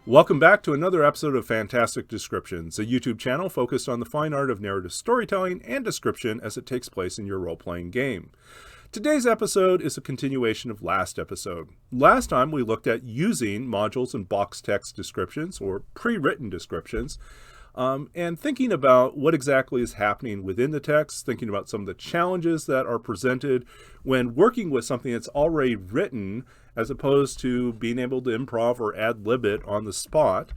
Welcome back to another episode of Fantastic Descriptions, a YouTube channel focused on the fine art of narrative storytelling and description as it takes place in your role-playing game. Today's episode is a continuation of last episode. Last time we looked at using modules and box text descriptions, or pre-written descriptions, and thinking about what exactly is happening within the text, thinking about some of the challenges that are presented when working with something that's already written, as opposed to being able to improv or ad-lib it on the spot,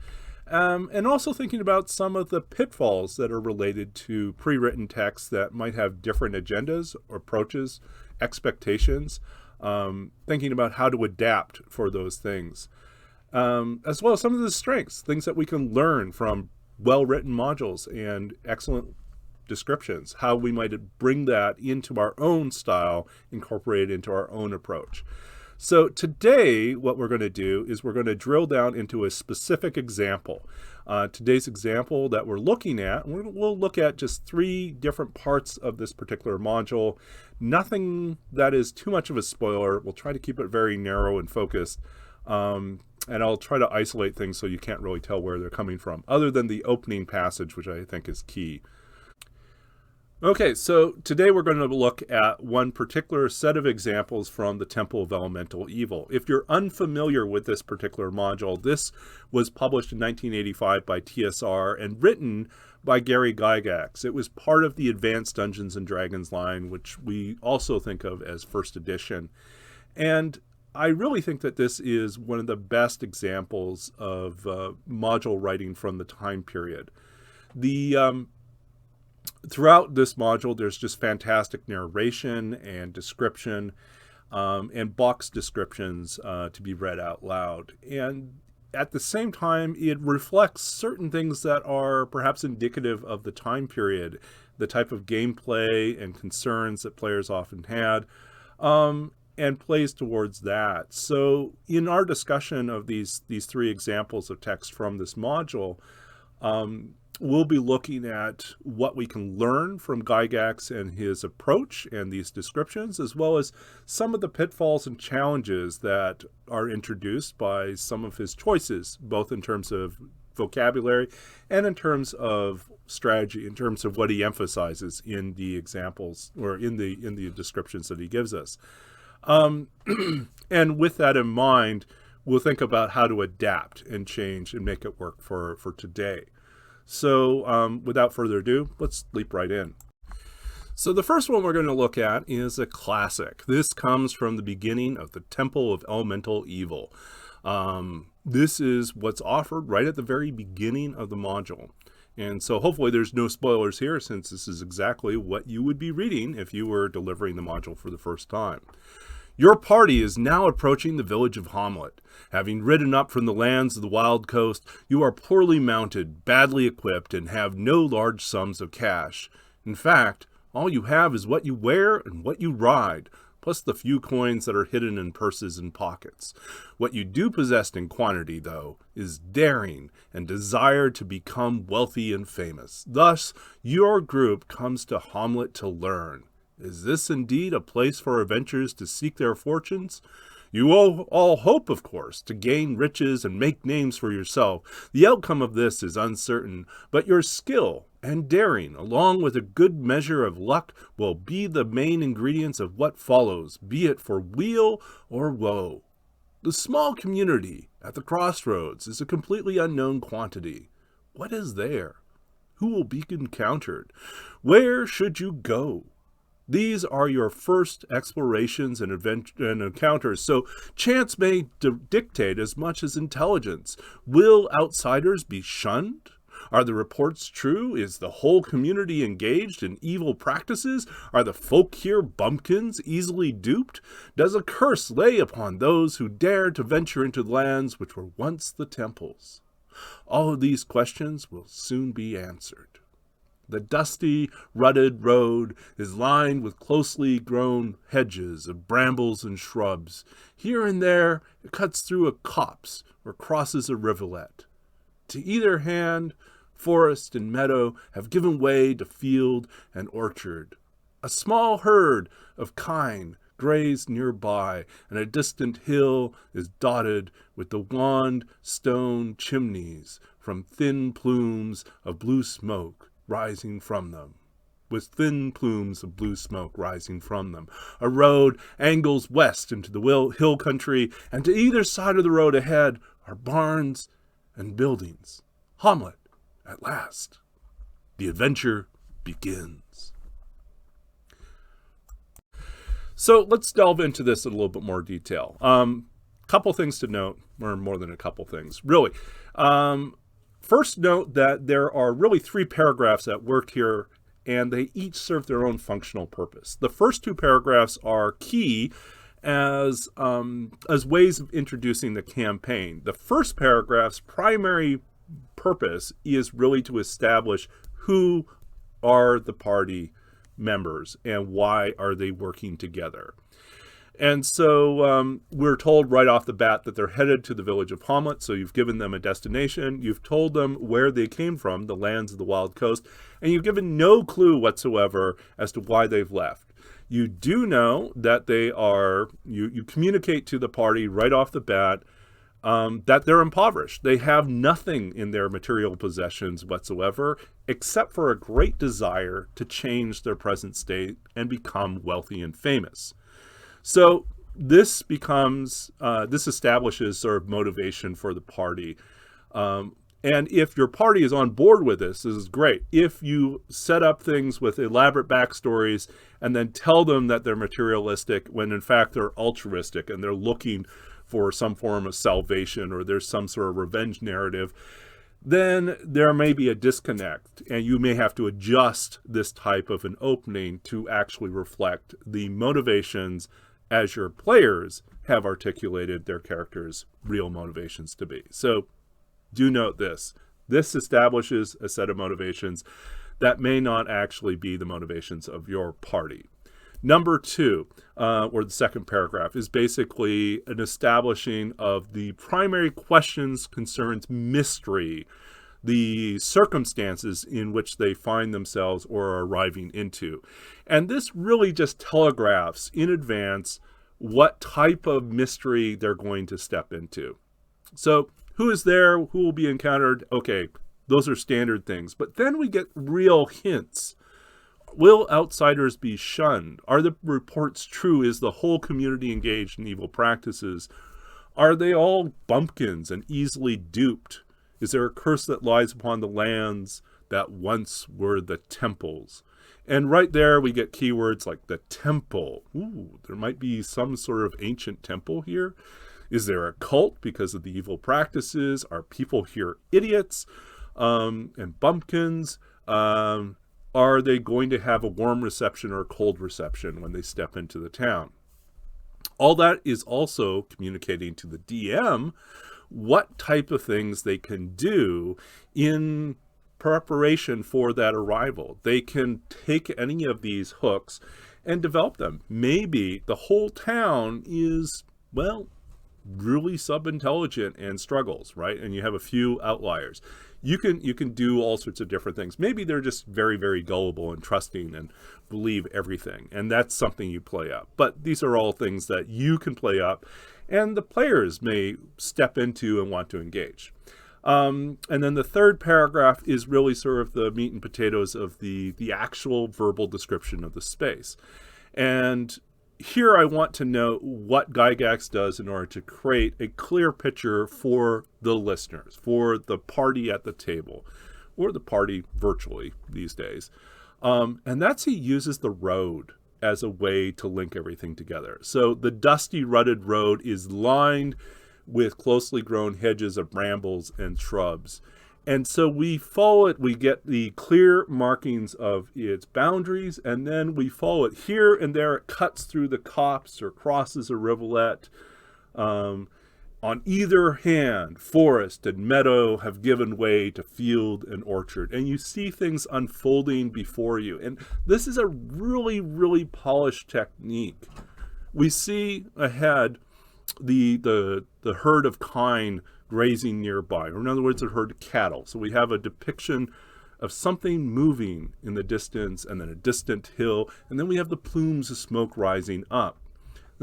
and also thinking about some of the pitfalls that are related to pre-written text that might have different agendas, approaches, expectations, thinking about how to adapt for those things, as well as some of the strengths, things that we can learn from well-written modules and excellent descriptions, how we might bring that into our own style, incorporate it into our own approach. So today, what we're going to do is we're going to drill down into a specific example. Today's example that we're looking at, we'll look at just 3 different parts of this particular module. Nothing that is too much of a spoiler. We'll try to keep it very narrow and focused. And I'll try to isolate things so you can't really tell where they're coming from, other than the opening passage, which I think is key. Okay, so today we're going to look at one particular set of examples from the Temple of Elemental Evil. If you're unfamiliar with this particular module, this was published in 1985 by TSR and written by Gary Gygax. It was part of the Advanced Dungeons & Dragons line, which we also think of as first edition. And I really think that this is one of the best examples of module writing from the time period. Throughout this module, there's just fantastic narration and description and box descriptions to be read out loud. And at the same time, it reflects certain things that are perhaps indicative of the time period, the type of gameplay and concerns that players often had, and plays towards that. So in our discussion of these 3 examples of text from this module, we'll be looking at what we can learn from Gygax and his approach and these descriptions, as well as some of the pitfalls and challenges that are introduced by some of his choices, both in terms of vocabulary and in terms of strategy, in terms of what he emphasizes in the examples or in the descriptions that he gives us. And with that in mind, we'll think about how to adapt and change and make it work for today. So without further ado, let's leap right in. So the first one we're going to look at is a classic. This comes from the beginning of the Temple of Elemental Evil. This is what's offered right at the very beginning of the module. And so hopefully there's no spoilers here, since this is exactly what you would be reading if you were delivering the module for the first time. Your party is now approaching the village of Hamlet. Having ridden up from the lands of the wild coast, you are poorly mounted, badly equipped, and have no large sums of cash. In fact, all you have is what you wear and what you ride, plus the few coins that are hidden in purses and pockets. What you do possess in quantity, though, is daring and desire to become wealthy and famous. Thus, your group comes to Hamlet to learn. Is this indeed a place for adventurers to seek their fortunes? You all hope, of course, to gain riches and make names for yourself. The outcome of this is uncertain, but your skill and daring, along with a good measure of luck, will be the main ingredients of what follows, be it for weal or woe. The small community at the crossroads is a completely unknown quantity. What is there? Who will be encountered? Where should you go? These are your first explorations and encounters, so chance may dictate as much as intelligence. Will outsiders be shunned? Are the reports true? Is the whole community engaged in evil practices? Are the folk here bumpkins, easily duped? Does a curse lay upon those who dare to venture into lands which were once the temples? All of these questions will soon be answered. The dusty, rutted road is lined with closely grown hedges of brambles and shrubs. Here and there it cuts through a copse or crosses a rivulet. To either hand, forest and meadow have given way to field and orchard. A small herd of kine graze nearby, and a distant hill is dotted with the wan stone chimneys from thin plumes of blue smoke rising from them. With thin plumes of blue smoke rising from them. A road angles west into the hill country, and to either side of the road ahead are barns and buildings. Hamlet, at last. The adventure begins. So let's delve into this in a little bit more detail. Couple things to note, or more than a couple things, really. First, note that there are really 3 paragraphs at work here, and they each serve their own functional purpose. The first 2 paragraphs are key as ways of introducing the campaign. The first paragraph's primary purpose is really to establish who are the party members and why are they working together. And so we're told right off the bat that they're headed to the village of Hamlet. So you've given them a destination. You've told them where they came from, the lands of the wild coast, and you've given no clue whatsoever as to why they've left. You do know that they are, you communicate to the party right off the bat that they're impoverished. They have nothing in their material possessions whatsoever, except for a great desire to change their present state and become wealthy and famous. So this establishes sort of motivation for the party. And if your party is on board with this is great. If you set up things with elaborate backstories and then tell them that they're materialistic when in fact they're altruistic and they're looking for some form of salvation or there's some sort of revenge narrative, then there may be a disconnect and you may have to adjust this type of an opening to actually reflect the motivations as your players have articulated their characters' real motivations to be. So do note this. This establishes a set of motivations that may not actually be the motivations of your party. Number 2, or the second paragraph, is basically an establishing of the primary questions concerns mystery, the circumstances in which they find themselves or are arriving into. And this really just telegraphs in advance what type of mystery they're going to step into. So who is there? Who will be encountered? Okay, those are standard things. But then we get real hints. Will outsiders be shunned? Are the reports true? Is the whole community engaged in evil practices? Are they all bumpkins and easily duped? Is there a curse that lies upon the lands that once were the temples? And right there we get keywords like the temple. Ooh, there might be some sort of ancient temple here. Is there a cult because of the evil practices? Are people here idiots and bumpkins? Are they going to have a warm reception or a cold reception when they step into the town? All that is also communicating to the DM what type of things they can do in preparation for that arrival. They can take any of these hooks and develop them. Maybe the whole town is, well, really sub-intelligent and struggles, right? And you have a few outliers. You can do all sorts of different things. Maybe they're just very, very gullible and trusting and believe everything. And that's something you play up. But these are all things that you can play up and the players may step into and want to engage. And then the third paragraph is really sort of the meat and potatoes of the actual verbal description of the space. And here I want to note what Gygax does in order to create a clear picture for the listeners, for the party at the table, or the party virtually these days. And that's he uses the road as a way to link everything together. So the dusty, rutted road is lined with closely grown hedges of brambles and shrubs. And so we follow it, we get the clear markings of its boundaries, and then we follow it here and there. It cuts through the copse or crosses a rivulet. On either hand, forest and meadow have given way to field and orchard. And you see things unfolding before you. And this is a really, really polished technique. We see ahead the herd of kine grazing nearby, or in other words, a herd of cattle. So we have a depiction of something moving in the distance and then a distant hill, and then we have the plumes of smoke rising up.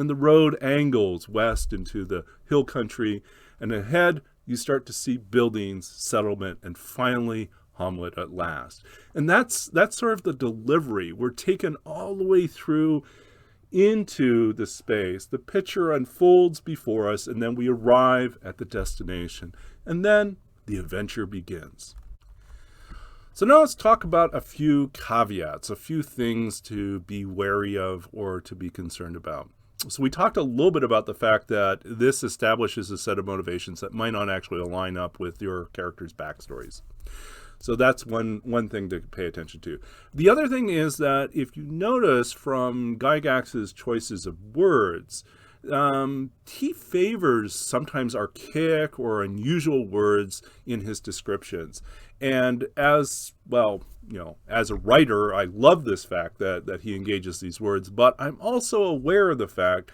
Then the road angles west into the hill country, and ahead you start to see buildings, settlement, and finally Hamlet at last. And that's sort of the delivery. We're taken all the way through into the space. The picture unfolds before us, and then we arrive at the destination. And then the adventure begins. So now let's talk about a few caveats, a few things to be wary of or to be concerned about. So we talked a little bit about the fact that this establishes a set of motivations that might not actually align up with your character's backstories. So that's one thing to pay attention to. The other thing is that if you notice from Gygax's choices of words, he favors sometimes archaic or unusual words in his descriptions. And as well, as a writer, I love this fact that he engages these words, but I'm also aware of the fact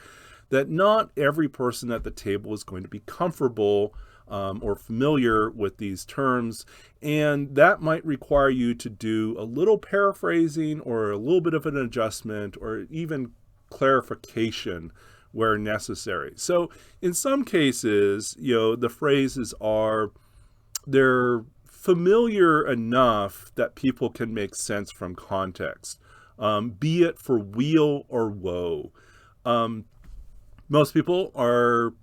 that not every person at the table is going to be comfortable or familiar with these terms, and that might require you to do a little paraphrasing or a little bit of an adjustment or even clarification where necessary. So in some cases, the phrases they're familiar enough that people can make sense from context, be it for weal or woe. Most people are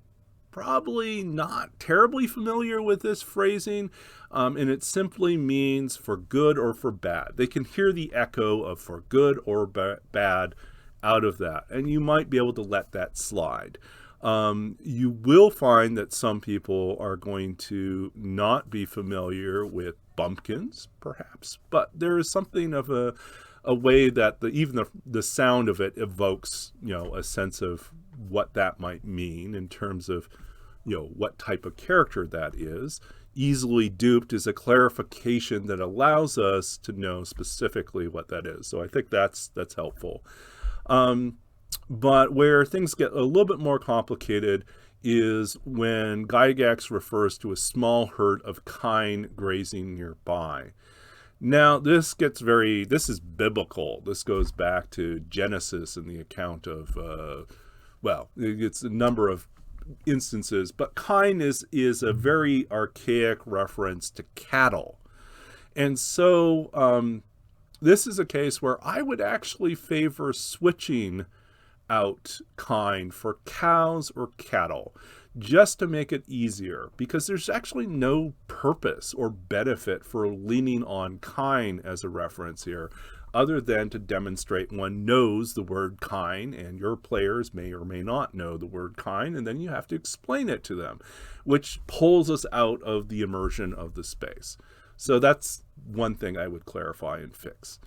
probably not terribly familiar with this phrasing, and it simply means for good or for bad. They can hear the echo of for good or bad out of that, and you might be able to let that slide. You will find that some people are going to not be familiar with bumpkins, perhaps, but there is something of a way that even the sound of it evokes, a sense of what that might mean in terms of, what type of character that is. Easily duped is a clarification that allows us to know specifically what that is. So I think that's helpful. But where things get a little bit more complicated is when Gygax refers to a small herd of kine grazing nearby. Now, this is biblical. This goes back to Genesis and the account of, it's a number of instances, but kine is a very archaic reference to cattle. And so this is a case where I would actually favor switching out kine for cows or cattle, just to make it easier, because there's actually no purpose or benefit for leaning on kine as a reference here, other than to demonstrate one knows the word kine, and your players may or may not know the word kine, and then you have to explain it to them, which pulls us out of the immersion of the space. So that's one thing I would clarify and fix.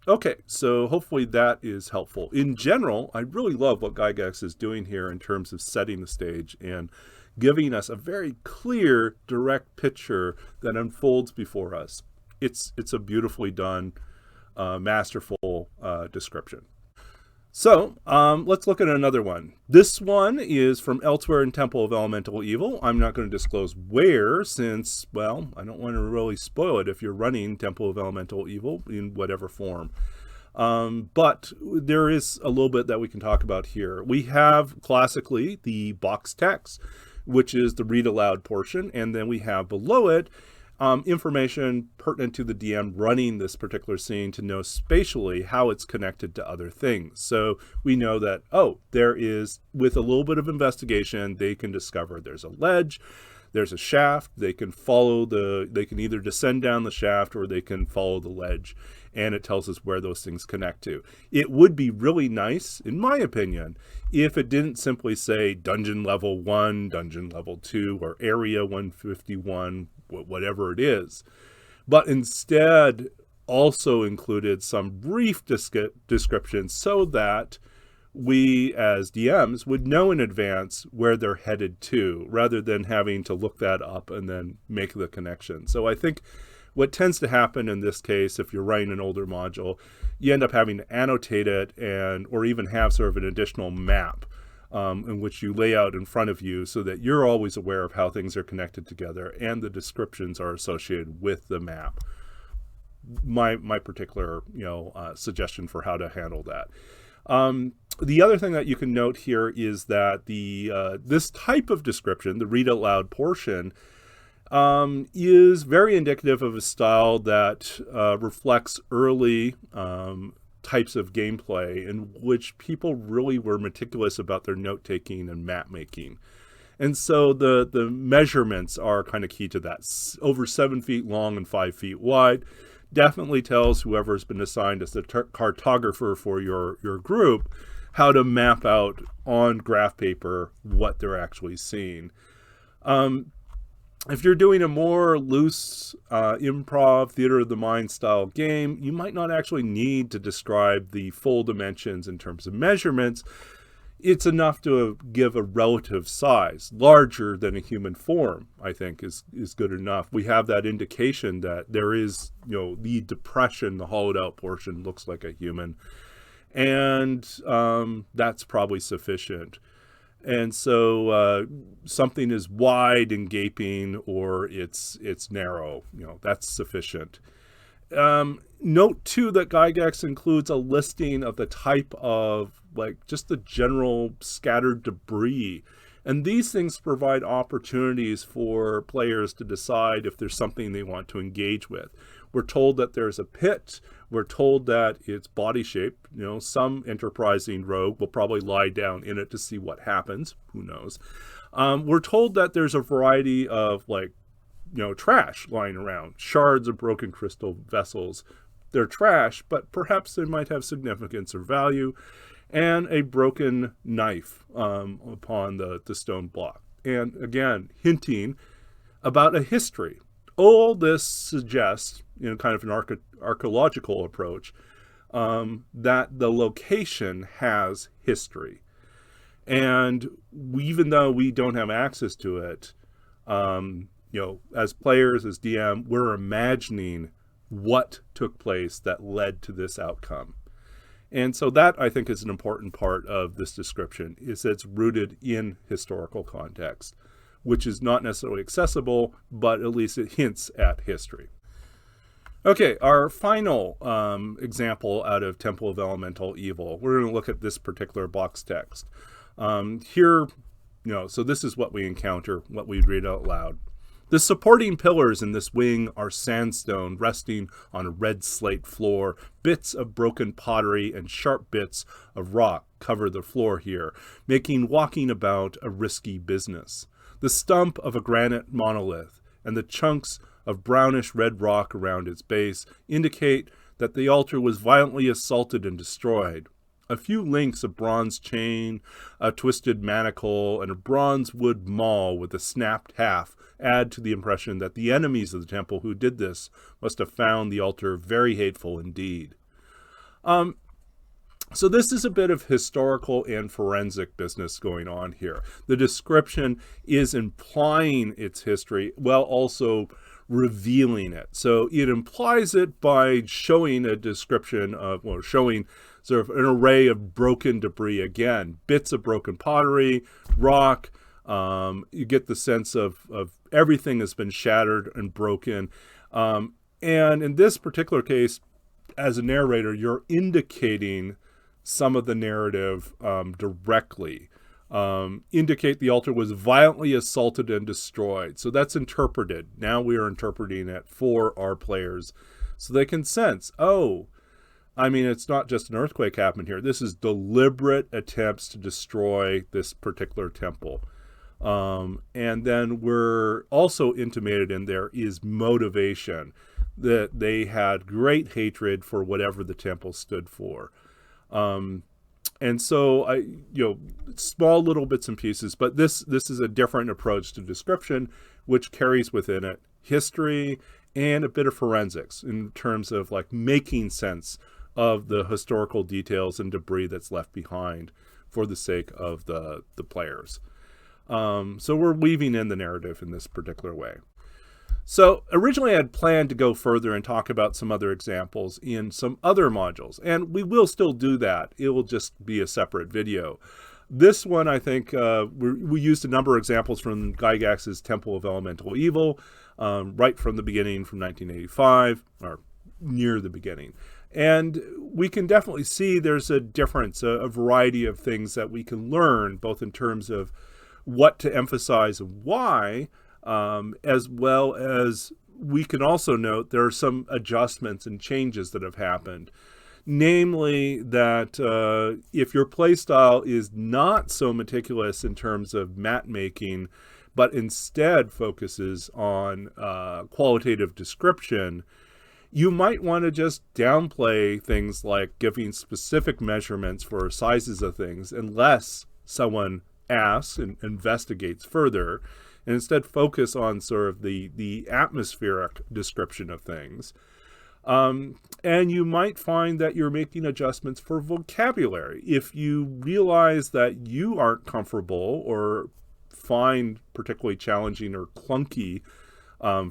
Okay, so hopefully that is helpful. In general, I really love what Gygax is doing here in terms of setting the stage and giving us a very clear, direct picture that unfolds before us. It's a beautifully done, masterful description. So let's look at another one. This one is from Elsewhere in Temple of Elemental Evil. I'm not going to disclose where, since, I don't want to really spoil it if you're running Temple of Elemental Evil in whatever form. But there is a little bit that we can talk about here. We have classically the box text, which is the read aloud portion, and then we have below it information pertinent to the DM running this particular scene to know spatially how it's connected to other things. So we know that, there is, with a little bit of investigation, they can discover there's a ledge, there's a shaft, they can either descend down the shaft or they can follow the ledge, and it tells us where those things connect to. It would be really nice, in my opinion, if it didn't simply say dungeon level 1, dungeon level 2, or area 151, whatever it is, but instead also included some brief description so that we as DMs would know in advance where they're headed to, rather than having to look that up and then make the connection. So I think what tends to happen in this case, if you're writing an older module, you end up having to annotate it or even have sort of an additional map in which you lay out in front of you so that you're always aware of how things are connected together and the descriptions are associated with the map. My particular suggestion for how to handle that. The other thing that you can note here is that this type of description, the read out loud portion, is very indicative of a style that reflects early types of gameplay in which people really were meticulous about their note-taking and map making. And so the measurements are kind of key to that. Over 7 feet long and 5 feet wide definitely tells whoever's been assigned as the cartographer for your group how to map out on graph paper what they're actually seeing. If you're doing a more loose improv, theater of the mind style game, you might not actually need to describe the full dimensions in terms of measurements. It's enough to give a relative size. Larger than a human form, I think, is good enough. We have that indication that there is, the depression, the hollowed out portion looks like a human. And that's probably sufficient. And so something is wide and gaping, or it's narrow. That's sufficient. Note too that Gygax includes a listing of the type of just the general scattered debris. And these things provide opportunities for players to decide if there's something they want to engage with. We're told that there's a pit. We're told that it's body shaped. Some enterprising rogue will probably lie down in it to see what happens. Who knows? We're told that there's a variety of trash lying around. Shards of broken crystal vessels. They're trash, but perhaps they might have significance or value. And a broken knife upon the stone block. And again, hinting about a history. All this suggests, kind of an archaeological approach, that the location has history. And even though we don't have access to it, as players, as DM, we're imagining what took place that led to this outcome. And so that, I think, is an important part of this description, is that it's rooted in historical context, which is not necessarily accessible, but at least it hints at history. Okay, our final example out of Temple of Elemental Evil. We're going to look at this particular box text. Here, so this is what we encounter, what we read out loud. The supporting pillars in this wing are sandstone resting on a red slate floor. Bits of broken pottery and sharp bits of rock cover the floor here, making walking about a risky business. The stump of a granite monolith and the chunks of brownish red rock around its base indicate that the altar was violently assaulted and destroyed. A few links of bronze chain, a twisted manacle, and a bronze wood maul with a snapped half add to the impression that the enemies of the temple who did this must have found the altar very hateful indeed. So this is a bit of historical and forensic business going on here. The description is implying its history while also revealing it. So it implies it by showing a description of, showing sort of an array of broken debris. Again, bits of broken pottery, rock. You get the sense of everything has been shattered and broken. And in this particular case, as a narrator, you're indicating some of the narrative directly. Indicate the altar was violently assaulted and destroyed. So that's interpreted. Now we are interpreting it for our players so they can sense, it's not just an earthquake happened here. This is deliberate attempts to destroy this particular temple. And then we're also intimated in there is motivation, that they had great hatred for whatever the temple stood for. And so small little bits and pieces, but this is a different approach to description, which carries within it history and a bit of forensics in terms of making sense of the historical details and debris that's left behind for the sake of the players. So we're weaving in the narrative in this particular way. So originally I had planned to go further and talk about some other examples in some other modules, and we will still do that. It will just be a separate video. This one, I think, we used a number of examples from Gygax's Temple of Elemental Evil, right from the beginning, from 1985, or near the beginning. And we can definitely see there's a difference, a variety of things that we can learn, both in terms of what to emphasize and why, as well as we can also note there are some adjustments and changes that have happened. Namely that if your playstyle is not so meticulous in terms of map making, but instead focuses on qualitative description, you might want to just downplay things like giving specific measurements for sizes of things unless someone asks and investigates further, and instead focus on sort of the atmospheric description of things. And you might find that you're making adjustments for vocabulary. If you realize that you aren't comfortable or find particularly challenging or clunky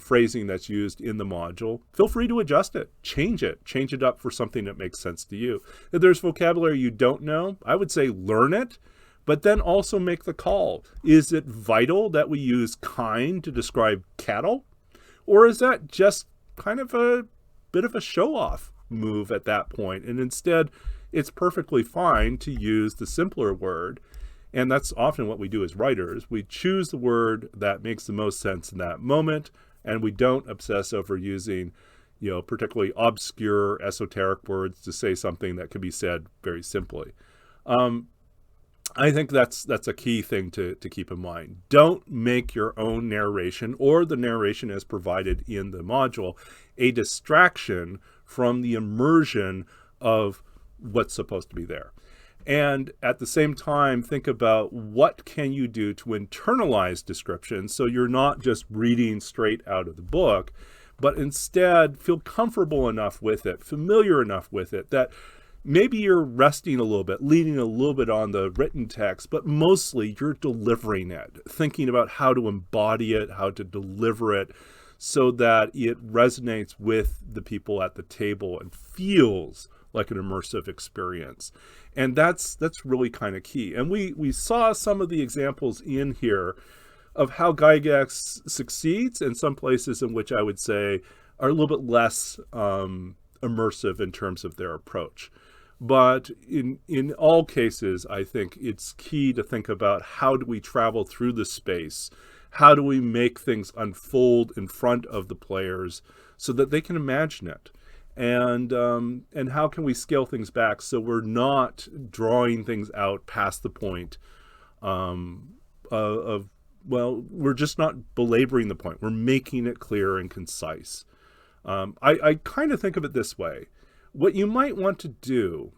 phrasing that's used in the module, feel free to adjust it, change it up for something that makes sense to you. If there's vocabulary you don't know, I would say learn it, but then also make the call. Is it vital that we use kind to describe cattle? Or is that just kind of a bit of a show-off move at that point? And instead, it's perfectly fine to use the simpler word. And that's often what we do as writers. We choose the word that makes the most sense in that moment, and we don't obsess over using, particularly obscure, esoteric words to say something that can be said very simply. I think that's a key thing to keep in mind. Don't make your own narration or the narration as provided in the module a distraction from the immersion of what's supposed to be there. And at the same time, think about what can you do to internalize description so you're not just reading straight out of the book, but instead feel comfortable enough with it, familiar enough with it, that maybe you're resting a little bit, leaning a little bit on the written text, but mostly you're delivering it, thinking about how to embody it, how to deliver it so that it resonates with the people at the table and feels like an immersive experience. And that's really kind of key. And we saw some of the examples in here of how Gygax succeeds and some places in which I would say are a little bit less immersive in terms of their approach. But in all cases, I think it's key to think about how do we travel through the space? How do we make things unfold in front of the players so that they can imagine it? And how can we scale things back so we're not drawing things out past the point we're just not belaboring the point. We're making it clear and concise. I kind of think of it this way. What you might want to do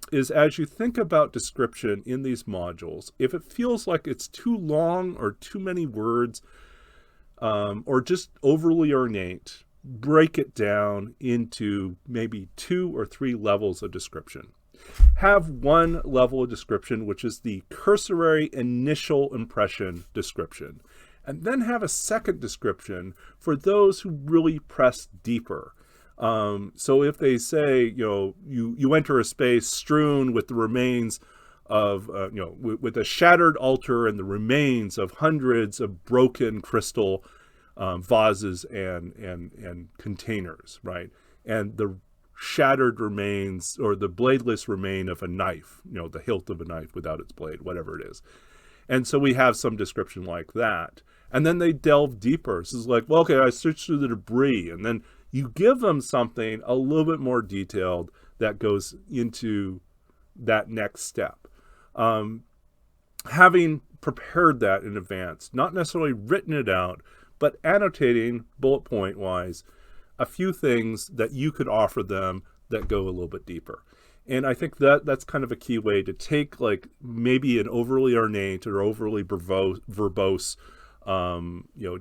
is, as you think about description in these modules, if it feels like it's too long or too many words or just overly ornate, break it down into maybe 2 or 3 levels of description. Have one level of description, which is the cursory initial impression description, and then have a second description for those who really press deeper. So if they say, you enter a space strewn with the remains of, with a shattered altar and the remains of hundreds of broken crystal vases and containers, right? And the shattered remains or the bladeless remain of a knife, the hilt of a knife without its blade, whatever it is. And so we have some description like that. And then they delve deeper. So it's like, well, okay, I searched through the debris. And then you give them something a little bit more detailed that goes into that next step. Having prepared that in advance, not necessarily written it out, but annotating bullet point wise a few things that you could offer them that go a little bit deeper. And I think that's kind of a key way to take like maybe an overly ornate or overly verbose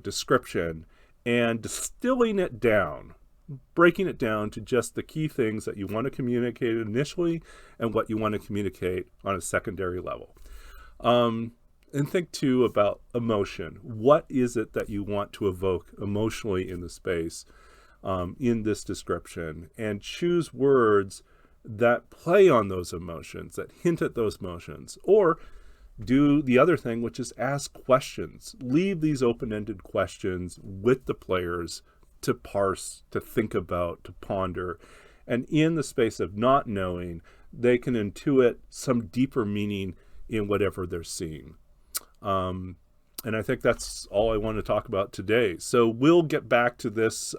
description and distilling it down, breaking it down to just the key things that you want to communicate initially and what you want to communicate on a secondary level. And think too about emotion. What is it that you want to evoke emotionally in the space, in this description, and choose words that play on those emotions, that hint at those emotions, or do the other thing, which is ask questions. Leave these open-ended questions with the players to parse, to think about, to ponder. And in the space of not knowing, they can intuit some deeper meaning in whatever they're seeing. And I think that's all I want to talk about today. So we'll get back to this.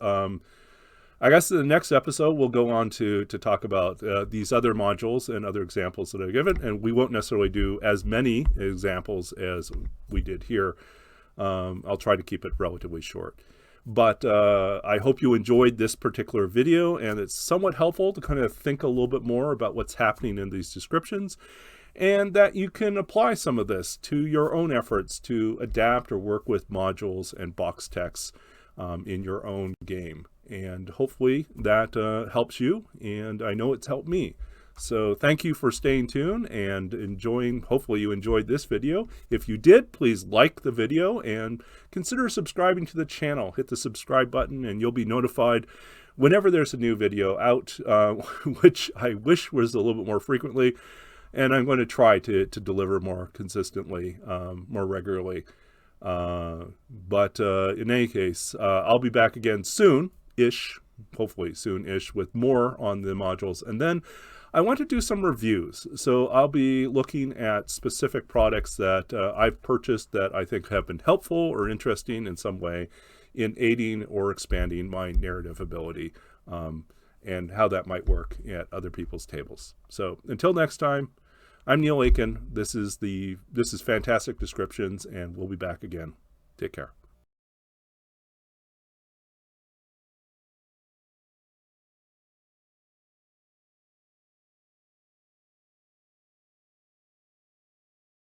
I guess in the next episode, we'll go on to talk about these other modules and other examples that I've given. And we won't necessarily do as many examples as we did here. I'll try to keep it relatively short. But I hope you enjoyed this particular video, and it's somewhat helpful to kind of think a little bit more about what's happening in these descriptions, and that you can apply some of this to your own efforts to adapt or work with modules and box text in your own game. And hopefully that helps you, and I know it's helped me. So thank you for staying tuned and enjoying. Hopefully you enjoyed this video. If you did, please like the video and consider subscribing to the channel. Hit the subscribe button and you'll be notified whenever there's a new video out, which I wish was a little bit more frequently. And I'm going to try to deliver more consistently, more regularly. But in any case, I'll be back again soon-ish, hopefully soon-ish, with more on the modules. And then I want to do some reviews. So I'll be looking at specific products that I've purchased that I think have been helpful or interesting in some way in aiding or expanding my narrative ability, and how that might work at other people's tables. So until next time, I'm Neil Aiken. This is Fantastic Descriptions, and we'll be back again. Take care.